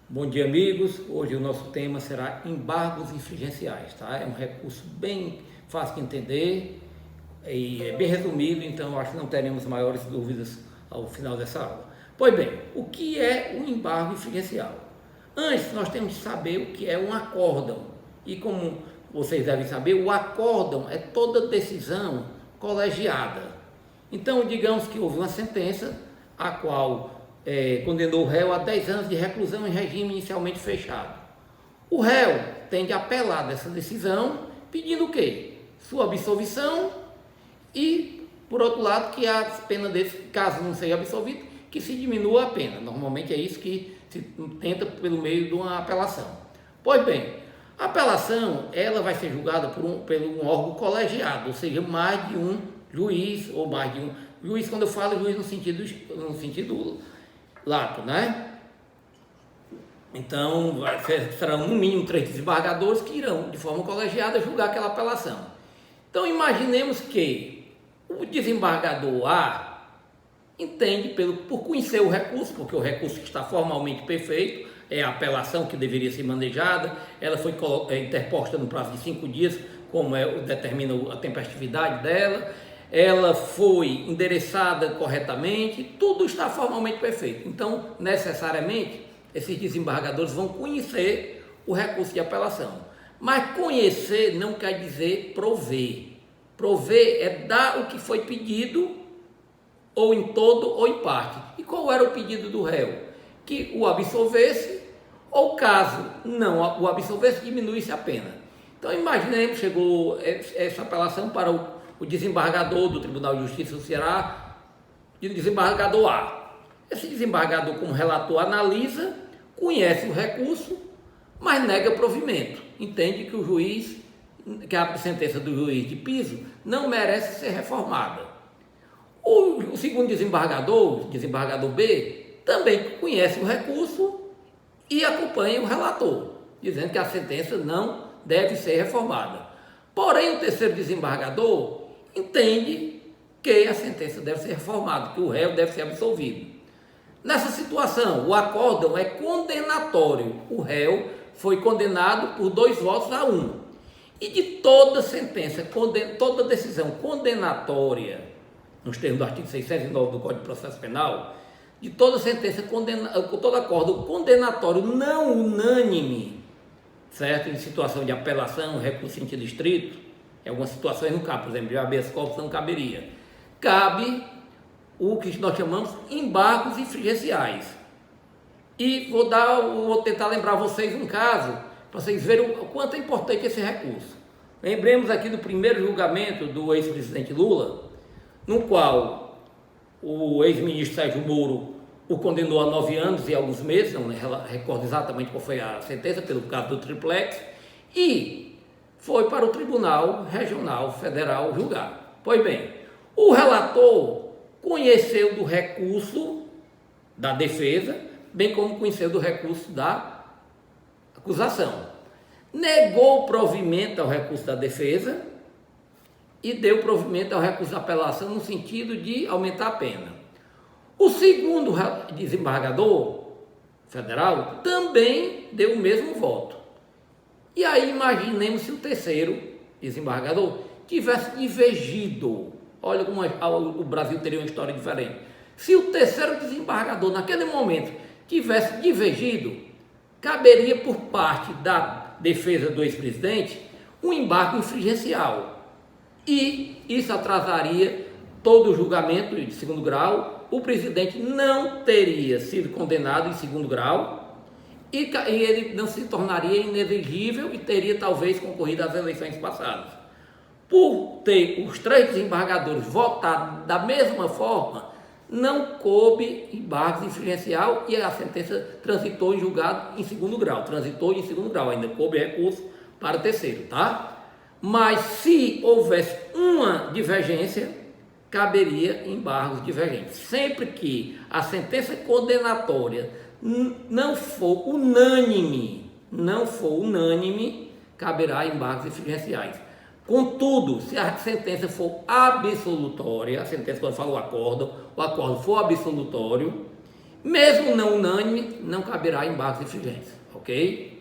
Bom dia, amigos. Hoje o nosso tema será embargos infringenciais, tá? É um recurso bem fácil de entender e é bem resumido, então eu acho que não teremos maiores dúvidas ao final dessa aula. Pois bem, o que é um embargo infringencial? Antes, nós temos que saber o que é um acórdão. E como vocês devem saber, o acórdão é toda decisão colegiada. Então, digamos que houve uma sentença a qual condenou o réu a 10 anos de reclusão em regime inicialmente fechado. O réu tem de apelar dessa decisão, pedindo o quê? Sua absolvição e, por outro lado, que a pena desse, caso não seja absolvido, que se diminua a pena. Normalmente é isso que se tenta pelo meio de uma apelação. Pois bem, a apelação ela vai ser julgada por um órgão colegiado, ou seja, mais de um juiz ou mais de um juiz. Quando eu falo juiz no sentido lato, né? Então, serão no mínimo 3 desembargadores que irão, de forma colegiada, julgar aquela apelação. Então, imaginemos que o desembargador A entende, por conhecer o recurso, porque o recurso está formalmente perfeito, é a apelação que deveria ser manejada, ela foi interposta no prazo de 5 dias, como determina a tempestividade dela, ela foi endereçada corretamente, tudo está formalmente perfeito. Então, necessariamente, esses desembargadores vão conhecer o recurso de apelação. Mas conhecer não quer dizer prover. Prover é dar o que foi pedido, ou em todo ou em parte. E qual era o pedido do réu? Que o absolvesse, ou caso não o absolvesse, diminuísse a pena. Então, imaginemos, chegou essa apelação para o desembargador do Tribunal de Justiça do Ceará, e o desembargador A. Esse desembargador, como relator, analisa, conhece o recurso, mas nega provimento. Entende que a sentença do juiz de piso não merece ser reformada. O segundo desembargador, desembargador B, também conhece o recurso e acompanha o relator, dizendo que a sentença não deve ser reformada. Porém, o terceiro desembargador entende que a sentença deve ser reformada, que o réu deve ser absolvido. Nessa situação, o acórdão é condenatório. O réu foi condenado por 2 votos a 1. E de toda sentença, toda decisão condenatória, nos termos do artigo 609 do Código de Processo Penal, de toda sentença, todo acórdão condenatório não unânime, certo? Em situação de apelação, recurso em sentido estrito, em algumas situações não cabe, por exemplo, de habeas corpus não caberia. Cabe o que nós chamamos embargos infringenciais. E vou tentar lembrar vocês um caso, para vocês verem o quanto é importante esse recurso. Lembremos aqui do primeiro julgamento do ex-presidente Lula, no qual o ex-ministro Sérgio Moro o condenou a 9 anos e alguns meses, não recordo exatamente qual foi a sentença, pelo caso do triplex, e foi para o Tribunal Regional Federal julgar. Pois bem, o relator conheceu do recurso da defesa, bem como conheceu do recurso da acusação. Negou provimento ao recurso da defesa e deu provimento ao recurso da apelação no sentido de aumentar a pena. O segundo desembargador federal também deu o mesmo voto. E aí imaginemos se o terceiro desembargador tivesse divergido. Olha como o Brasil teria uma história diferente. Se o terceiro desembargador naquele momento tivesse divergido, caberia por parte da defesa do ex-presidente um embargo infringencial. E isso atrasaria todo o julgamento de segundo grau. O presidente não teria sido condenado em segundo grau e ele não se tornaria inelegível e teria talvez concorrido às eleições passadas. Por ter os 3 desembargadores votado da mesma forma, não coube embargo infringencial e a sentença transitou em julgado em segundo grau. Ainda coube recurso para o terceiro, tá? Mas se houvesse uma divergência, caberia embargos divergentes. Sempre que a sentença condenatória não for unânime, caberá embargos infringenciais. Contudo, se a sentença for absolutória, a sentença, quando eu falo o acórdão for absolutório, Mesmo não unânime, não caberá embargos infringentes, ok?